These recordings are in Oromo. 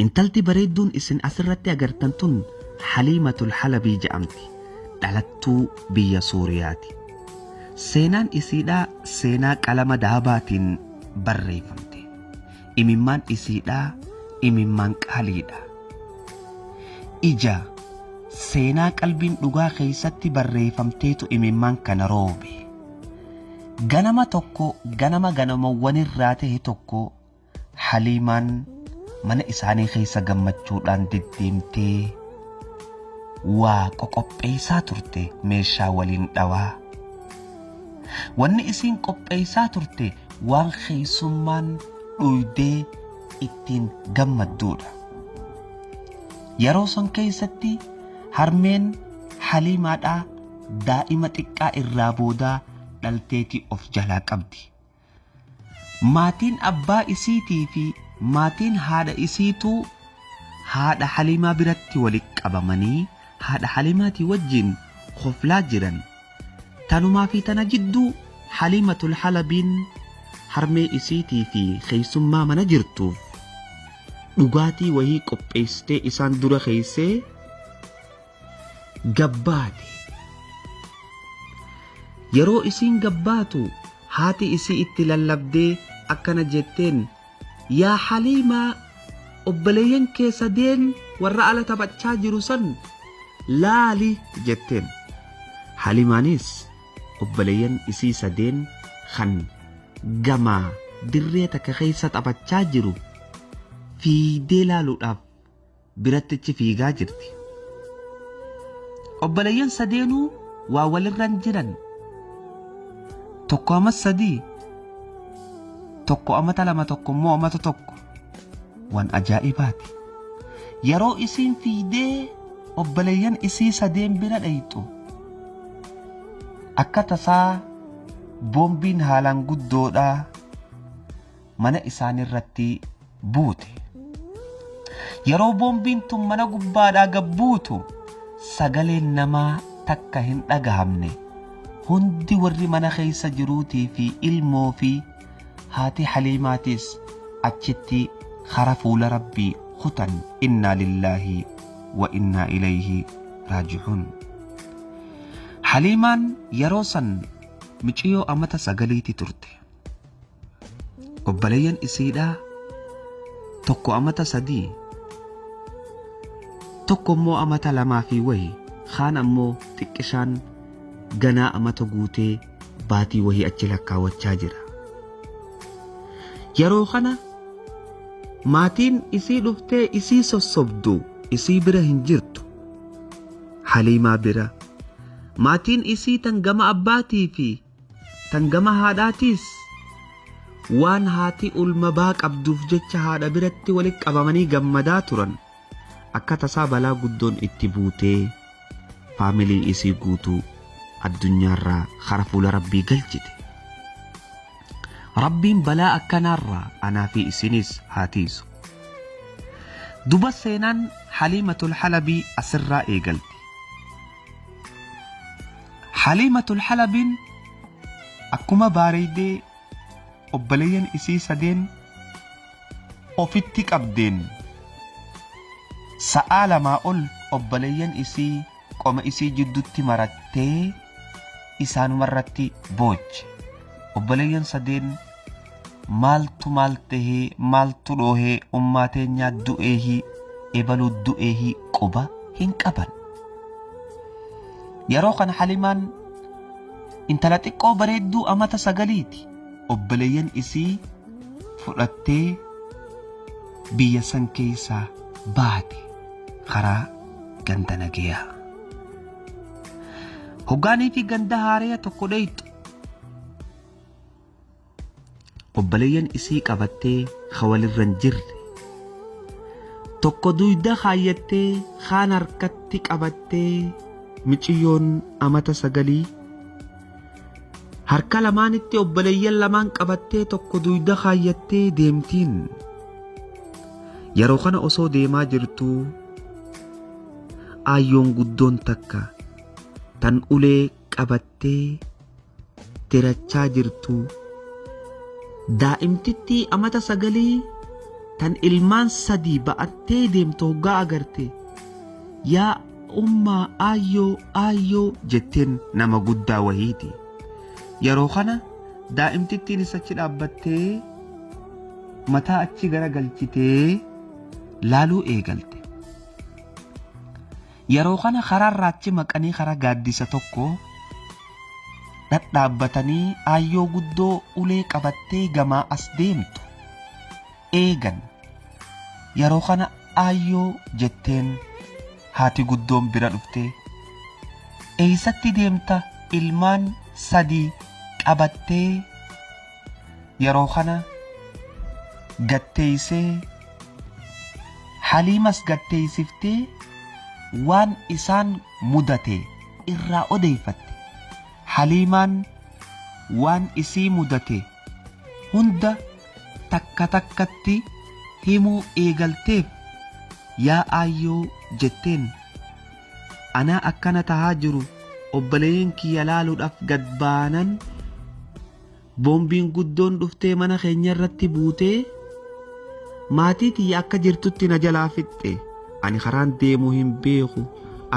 intalti bareedduun isin asirratti agartan tun Haliimatul Halabii jedhamti. Dhalattuu biyya Suuriyaati. Seenaan isiidhaa seenaa qalama daabaatiin barreeffamte. Imimmaan isiidhaa imimmaan qaaliidha. Ija seenaa qalbiin dhugaa keessatti barreeffamteetu imimmaan kana roobe. Ganama tokko ganamawwanirraa ta'e tokko Haliimaan mana isaanii keessa gammachuudhaan deddeemtee waa qopheessaa turte meeshaa waliin dhawaa. Wanni isiin qopheessaa turte waan keessummaan dhuydee ittiin gammadduudha. Yeroo san keessatti harmeen Haliimaadhaa daa'ima xiqqaa irraa boodaa dhalteeti of jalaa qabdi. Maatiin abbaa isiitii fi maatiin haadha isiituu haadha Haliimaa biratti walitti qabamanii haadha Haliimaatii wajjin qoflaa jiran. Tanumaa fi tana jidduu Haliimatul Halabiin harmee isiitii fi keessummaa mana jirtuuf dhugaatii wahii qopheessitee isaan dura keessee gabbaate. Yeroo isiin gabbaatu haati isii itti lallabdee akkana jetteen, yaa Haliimaa, obboleeyyan kee sadeen warra ala taphachaa jiru san laali jetteen. Haliimaanis obboleeyyan isii sadeen kan gamaa dirree takka keessa taphachaa jiru fiidee laaluudhaaf birattichi fiigaa jirti. Obboleeyyan sadeenuu waa walirran jiran. Tokko ama sadii, tokko amata lama, tokko immoo amata tokko. Waan ajaa'ibaati. Yeroo isiin fiidee obboleeyyan isii sadeen bira dhayxu akka tasaa boombiin haalaan guddoodhaa mana isaanirratti buute. Yeroo boombiin tun mana gubbaadhaa gabbuutu sagaleen namaa takka hin dhagahamne. Hundi warri mana keessa jiruutii fi ilmoo fi haati Haliimaatis achitti khara fuula Rabbii kutan. Inna lillahi wa inna ilayhi raaji'uun. Haliimaan yeroo san miciyoo amata 9 turte. Obboleeyyan isiidhaa tokko amata 3, tokko immoo amata 2 fi wayi, kaan ammoo xiqqishaan ganaa amata guutee baatii wahii achi lakkaawwachaa jira. Yeroo kana maatiin isii dhuftee isii sossobdu isii bira hin jirtu. Haliimaa bira maatiin isii tan gama abbaatii fi tan gama haadhaatiis waan haati ulmabaa qabduuf jecha haadha biratti walitti qabamanii gammadaa turan. Akka tasaa balaa guddoon itti buutee faamilii isii guutuu addunyaarraa khara fuula Rabbii galchite. Rabbiin balaa akkanaarraa anaa fi isinis haatiisu. Duba seenaan Haliimatul Halabii asirraa eegalti. Haliimatul Halabiin akkuma bareeddee obboleeyyan isii sadeen ofitti qabdeen sa'aa lamaa ol obboleeyyan isii qoma isii jidduutti marattee isaanumarratti booche. Obboleeyyan sadeen maaltu maal tahee maaltu dhoohee ummaa teenyaa du'eehii ebaluu du'eehii quba hin qaban. Yeroo kana Haliimaan intala xiqqoo bareedduu amata 9ti. Obboleeyyan isii fudhattee biyya san keessaa baate karaa ganda nagayaa. Hoggaanii fi ganda haaraa tokko dhayxu. Obboleeyyan isii qabattee walirran jirre. Tokko duyda kaayyattee kaan harkatti qabattee miciyyoon amata 9. Harka lamaanitti obboleeyyan lamaan qabattee tokko duyda kaayyattee deemtiin. Yeroo kana osoo deemaa jirtuu aayyoon guddoon takka tan ulee qabattee tirachaa jirtu daa'imtitti amata 9 tan ilmaan sadii ba'attee deemtu hoggaa agarte yaa ummaa aayyoo jetteen nama guddaa wahiiti. Yeroo kana daa'imtittiin isachi dhaabbattee mataa achi gara galchitee laaluu eegalte. Yeroo kana karaarraa achi maqanii karaa gaaddisa tokko dhadhaabbatanii aayyoo guddoo ulee qabattee gamaa as deemtu eegan. Yeroo kana aayyoo jetteen haati guddoon bira dhuftee eeysatti deemta ilmaan sadii qabattee. Yeroo kana gatteeysee Haliimas gatteeysiftee waan isaan mudate irraa odeeyfatte. Haliimaan waan isii mudate hunda takka takkatti himuu eegalteef yaa aayyoo jetteen anaa akkana tahaa jiru obboleeyyin kiyya laaluudhaaf gad baanan boombiin guddoon dhuftee mana keenya irratti buutee maatii tiyya akka jirtutti na jalaa fixxe. Ani karaan deemuu hin beeku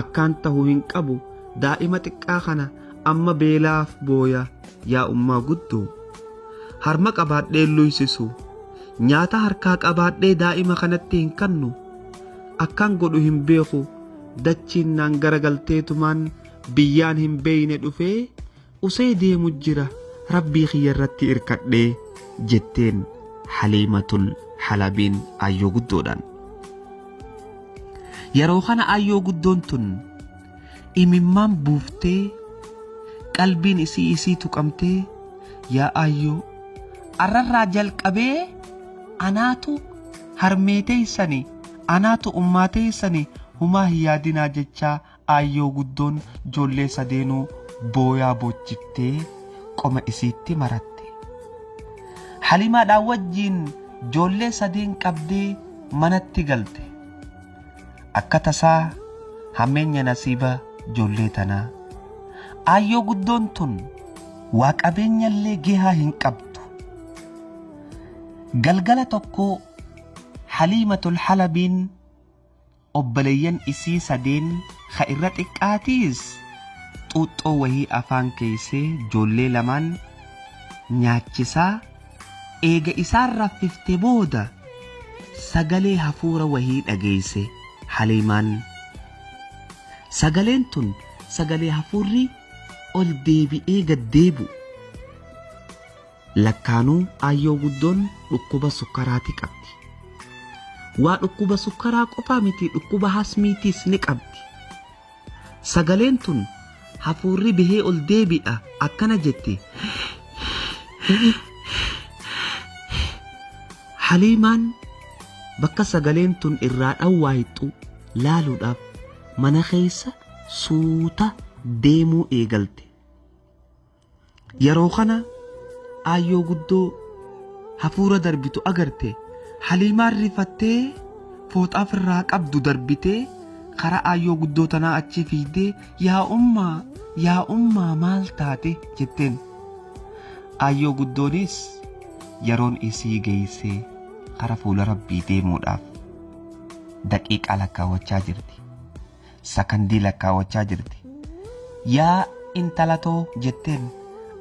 akkaan tahuu hin qabu daa'ima xiqqaa kana amma beelaaf booya yaa ummaa guddoo harma qabaadhee luysisu nyaata harkaa qabaadhee daa'ima kanatti hin kannu akkaan godhu hin beeku dachiin naan garagalteetumaan biyyaan hin beeyne dhufee usee deemu jira rabbii kiyya irratti irkadhee jetteen Haliimatul Halabiin aayyoo guddoodhaan. Yeroo kana aayyoo guddoon tun imimmaan buuftee qalbiin isii tuqamtee yaa aayyoo arrarraa jalqabee anaatu harmeeteeysani anaatu ummaateeysani humaa hin yaadinaa jechaa aayyoo guddoon ijoollee sadeenuu booyaa boochiftee qoma isiitti maratte. Haliimaadhaan wajjiin ijoollee sadeen qabdee manatti galte. Akka tasaa hammeenya nasiiba ijoollee tanaa aayyoo guddoon tun waa qabeenyallee gehaa hin qabdu. Galgala tokko Haliimatul Halabiin obboleeyyan isii sadeen ka irra xiqqaatiis xuuxxoo wahii afaan keeysee ijoollee lamaan nyaachisaa eega isaan raffiftee booda sagalee hafuura wahii dhageeyse. Haliimaan sagaleen tun sagalee hafuurri ol deebi'ee gad deebu. Lakkaanuu aayyoo guddoon dhukkuba sukkaraati qabdi. Waa dhukkuba sukkaraa qofaa miti dhukkuba hasmiitiis ni qabdi. Sagaleen tun hafuurri bihee ol deebi'a akkana jette. Haliimaan bakka sagaleen tun irraa dhawwaayixu laaluudhaaf mana keessa suuta deemuu eegalte. Yeroo kana aayyoo guddoo hafuura darbitu agarte. Haliimaan rifattee fooxaaf irraa qabdu darbitee karaa aayyoo guddoo tanaa achi fiidee yaa ummaa maal taate jetteen. Aayyoo guddoonis yeroon isii geeysee kara fuula rabbii deemuudhaaf daqiiqaa lakkaawwachaa jirti. Sakandii lakkaawwachaa jirti. Yaa intalatoo jetteen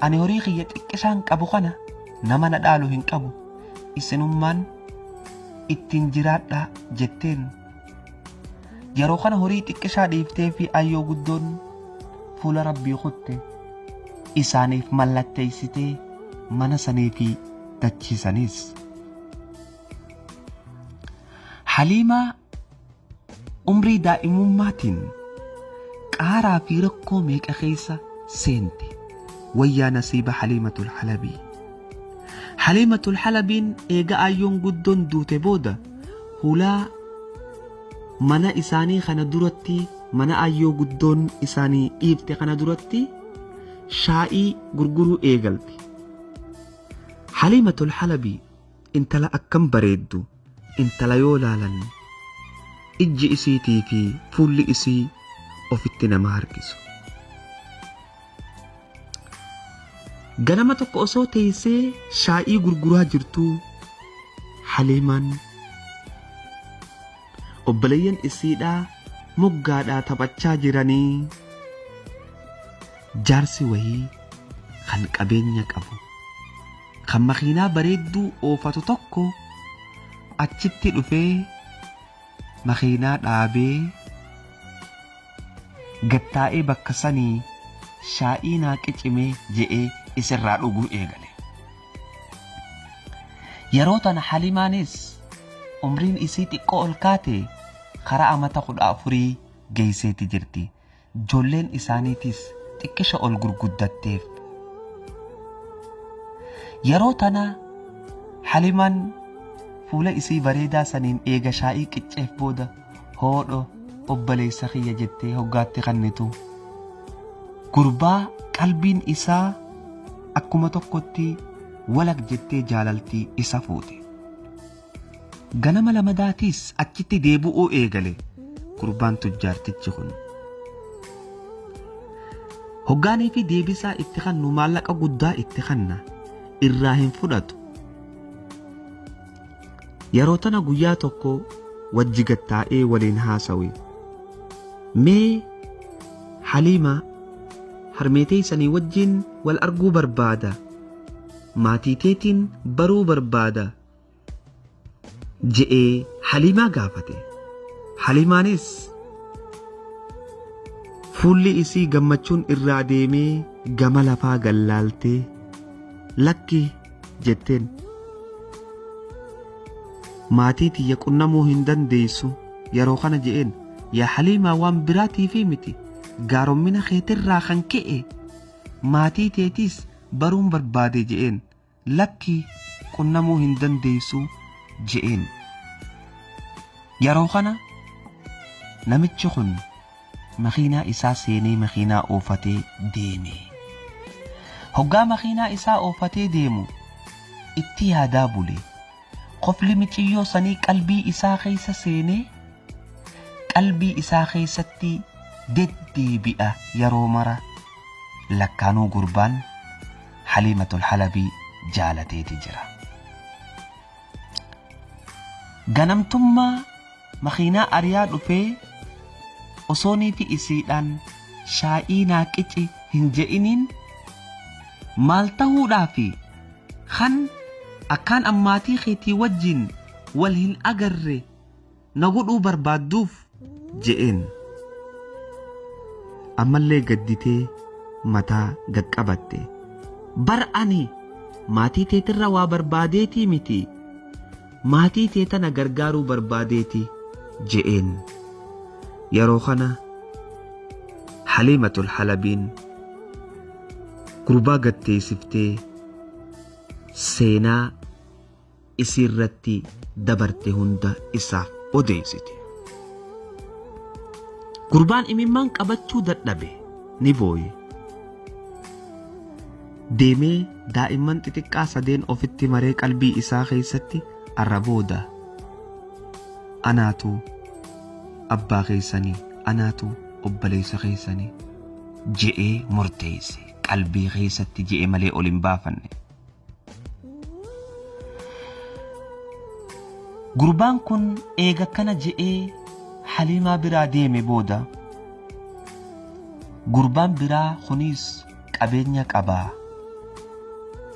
ani horii kiyya xiqqisaan qabu kana nama na dhaalu hin qabu isinummaan ittiin jiraadhaa jetteen. Yeroo kana horii xiqqishaa dhiiftee fi aayyoo guddoon fuula rabbii kutte isaaniif mallatteeysitee mana sanii fi dachiisanis. Haliimaa umrii daa'imummaatiin qaaraa fi rakkoo meeqa keessa seente. Wayyaa nasiiba Haliimatul Halabii. Haliimatul Halabiin eega aayyoon guddoon duute booda hulaa mana isaanii kana duratti mana aayyoo guddoon isaanii dhiifte kana duratti shaa'ii gurguruu eegalte. Haliimatul Halabii intala akkam bareeddu intala yoo laalan ijji isiitii fi fuulli isii ofitti nama harkisu. Ganama tokko osoo teessee shaa'ii gurguraa jirtuu Haliimaan obboleeyyan isiidhaa moggaadhaa taphachaa jiranii jaarsi wayii kan qabeenya qabu kan makiinaa bareedduu oofatu tokko achitti dhufee makiinaa dhaabee gattaa'ee bakka sanii shaa'ii naa qicimee je'ee isirraa dhuguu eegale. Yeroo tana Halimaanis umriin isii xiqqoo ol kaate karaa amata 14 geesseeti jirti. Ijoolleen isaaniitis xiqqisha ol gurguddatteef. Yeroo tana Halimaan fuula isii bareedaa saniin eega shaa'ii qicceef booda hoodho obboleessa kiyya jettee hoggaatti kannitu. Gurbaa qalbiin isaa akkuma tokkotti walak jettee jaalaltii isa fuute. Ganama lamadaatiis achitti deebi'uu eegale gurbaan tujjaartichi kun. Hoggaanii fi deebisaa itti kannu maallaqa guddaa itti kanna irraa hin fudhatu. Yeroo tana guyyaa tokko wajji gattaa'ee waliin haasawe. Mee Haliima harmeetee isanii wajjin wal arguu barbaada. Maatii teetiin baruu barbaada je'ee Haliimaa gaafate. Haliimaanis fuulli isii gammachuun irraa deemee gama lafaa gallaaltee lakki jetteen. Maatii tiyya qunnamuu hin dandeessu yeroo kana je'een. Yaa Haliimaa waan biraatiifi miti gaarommina keetirraa kan ka'e maatii teetiis baruun barbaade je'een. Lakki qunnamuu hin dandeessu je'een. Yeroo kana namichi kun makiinaa isaa seenee makiinaa oofatee deeme. Hoggaa makiinaa isaa oofatee deemu itti yaadaa bule. Qofli michiyyoo sanii qalbii isaa keessa seenee qalbii isaa keessatti deddeebi'a yeroo mara. Lakkaanuu gurbaan Haliimatul Halabii jaalateeti jira. Ganamtummaa makiinaa ariyaa dhufee osoonii fi isiidhaan shaa'ii naa qici hin je'iniin maal ta'uudhaafi kan akkaan ammaatii keetii wajjin wal hin agarre na godhuu barbaadduuf je'een. Ammallee gadditee mataa gaqqabatte. Bar ani maatii teetirra waa barbaadeetii miti maatii teetana gargaaruu barbaadeeti je'een. Yeroo kana Haliimatul Halabiin gurbaa gatteessiftee seenaa isiirratti dabarte hunda isaaf odeessite. Gurbaan imimmaan qabachuu dadhabe ni booye. Deemee daa'imman xixiqqaa sadeen ofitti maree qalbii isaa keessatti arrabooda. Anaatu abbaa keessanii, anaatu obboleessa keessanii je'ee murteesse. Qalbii keessatti je'e malee ol hin baafanne. Gurbaan kun eega kana je'ee Haliimaa biraa deeme booda gurbaan biraa kunis qabeenya qabaa.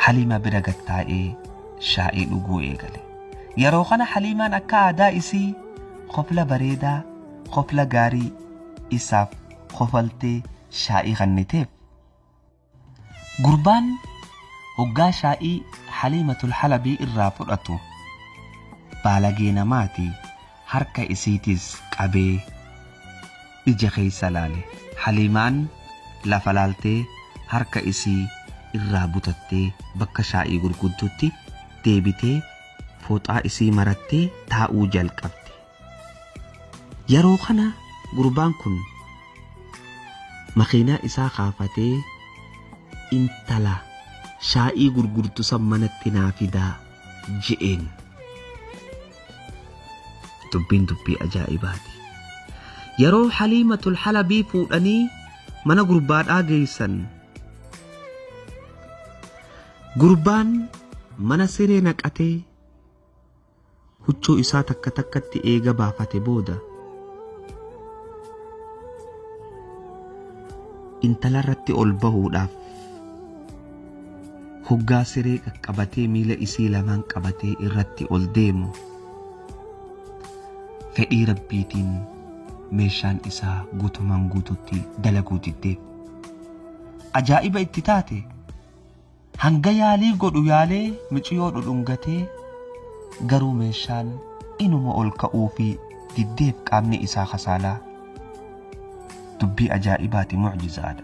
Haliimaa bira gattaa'ee shaa'ii dhuguu eegale. Yeroo kana Haliimaan akka aadaa isii qofla bareedaa, qofla gaarii isaaf qofaltee shaa'ii kanniteef. Gurbaan hoggaa shaa'ii Haliimatul Halabii irraa fudhatu baalagee namaati harka isiitis qabee ija keessa laale. Haliimaan lafa laaltee harka isii irraa butattee bakka shaa'ii gurgudduutti deebitee fooxaa isii marattee taa'uu jalqabde. Yeroo kana gurbaan kun makiinaa isaa kaafatee intala shaa'ii gurgurtu san manatti naa fidaa je'een. Dubbiin dubbii ajaa'ibaati. Yeroo Haliimatul Halabii fuudhanii mana gurbaadhaa geessan gurbaan mana siree naqatee huccuu isaa takka takkatti eega baafate booda intalarratti ol bahuudhaaf hoggaa siree qaqqabatee miila isii lamaan qabatee irratti ol deemu fedhii rabbiitiin meeshaan isaa guutumaan guututti dalaguu diddeef. Ajaa'iba itti taate hanga yaalii godhu yaalee miciyoo dhudhungatee garuu meeshaan inuma ol ka'uu fi diddeef qaamni isaa kasaalaa. Dubbii ajaa'ibaati, mucjizaadha.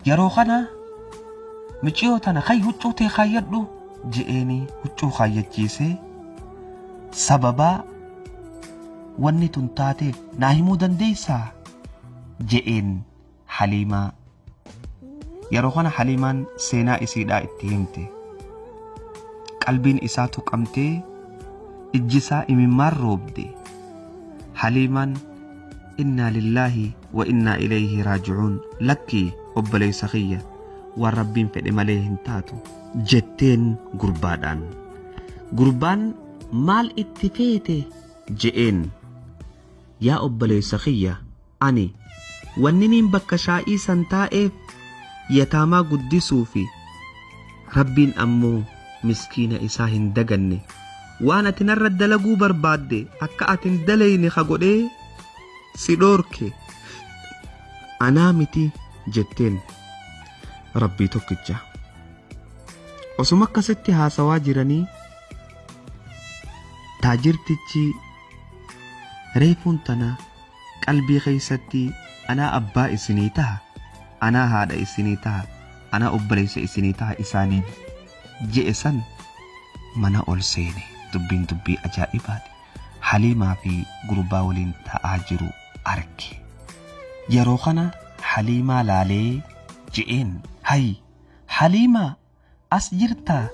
Yeroo kana miciyoo tana kay huccuu tee kaayyadhu je'eeni huccuu kaayyachiisee sababaa wanni tun taateef naa himuu dandeessaa je'een Haliimaa. Yeroo kana Haliimaan seenaa isiidhaa itti himte. Qalbiin isaa tuqamtee ijji isaa imimmaan roobde. Haliimaan inna lillaahi wa inna ilayhi raaji'uun, lakkii obboleessa kiyya waan rabbiin fedhe malee hin taatu jetteen gurbaadhaan. Gurbaan maal itti feete je'een. Yaa obboleessa kiyya, ani wanniniin bakka shaa'ii san taa'eef yataamaa guddisuu fi rabbiin ammoo miskiina isaa hin daganne waan ati narra dalaguu barbaadde akka ati hin dalayne ka godhee si dhoorke anaa miti jetteen. Rabbii tokkicha. Osuma akkasitti haasawaa jiranii taajirtichi reefuun tana qalbii keessatti anaa abbaa isinii taha, anaa haadha isinii taha, anaa obboleessa isinii taha isaanii je'e san mana ol seene. Dubbiin dubbii ajaa'ibaati. Haliimaa fi gurbaa waliin ta'aa jiru arge. Yeroo kana Haliimaa laalee je'een, hay Haliimaa as jirtaa?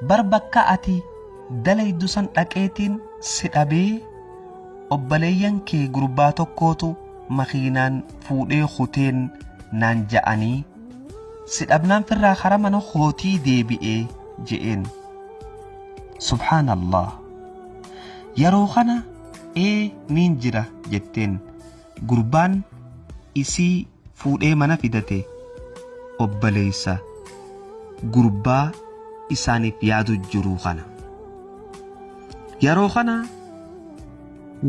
Bar bakka ati dalaydu san dhaqeetiin si dhabee obboleeyyan kee gurbaa tokkootu makiinaan fuudhee kuteen naan ja'anii si dhabnaan firraa kara mana kootii deebi'ee je'een. Subhaanallah. Yeroo kana niin jira jetteen. Gurbaan isii fuudhee mana fidate obboleessa gurbaa isaaniif yaadu jiru kana. Yeroo kana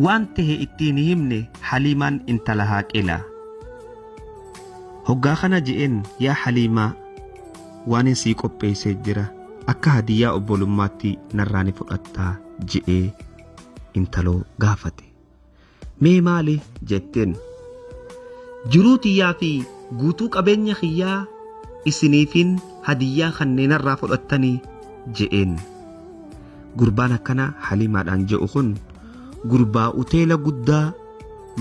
waan ta'e ittiin himne Haliimaan intala haaqila. Hoggaa kana je'een, yaa Haliimaa waan isii qopheessee jira, akka hadiyyaa obbolummaatti narraa ni fudhattaa je'ee intaloo gaafate. Mee maali jetteen? Jiruu tiyyaa fi guutuu qabeenya kiyyaa isiniifin hadiyyaa kanneenarraa fudhattanii je'een. Gurbaan akkana Haliimaadhaan je'u kun gurbaa uteela guddaa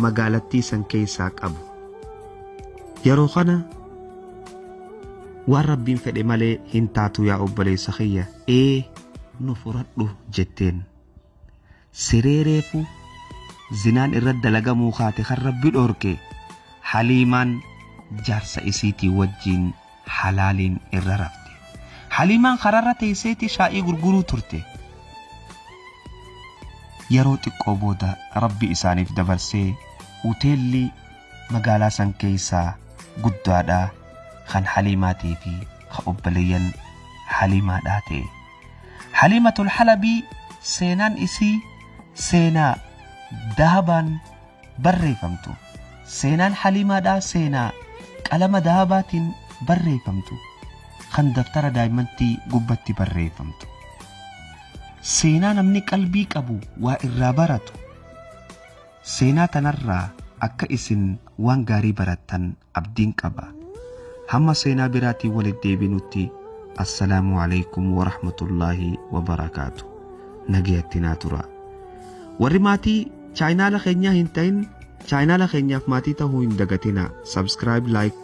magaalattii san keessaa qabu. Yeroo kana waan rabbiin fedhe malee hin taatu yaa obboleessa kiyya, nu furadhu jetteen. Sireereefu zinaan irra dalagamuu kaate kan rabbi dhoorke Haliimaan jaarsa isiitii wajjiin halaaliin irra rafte. Haliimaan kararra teesseeti shaa'ii gurguruu turte. Yeroo xiqqoo booda rabbi isaaniif dabarsee uteelli magaalaa san keessaa guddaadhaa kan Haliimaatii fi kan obboleeyyan Haliimaadhaa ta'e. Haliimatul Halabii seenaan isii seenaa dahabaan barreeffamtu. Seenaan Haliimaadhaa seenaa qalama dahabaatiin barreeffamtu kan daftara daa'immantii gubbatti barreeffamtu. Seenaa namni qalbii qabu waa irraa baratu. Seenaa tanarraa akka isin waan gaarii barattan abdiin qaba. Hamma seenaa biraatiin walitti deebinutti assalaamu alaykum wa rahmatullaahi wa barakaatu. Nagayatti naa tura. Warri maatii chaayinaala keenyaa hin ta'in chaayinaala keenyaaf maatii ta'uu hin dagatina. Subscribe, like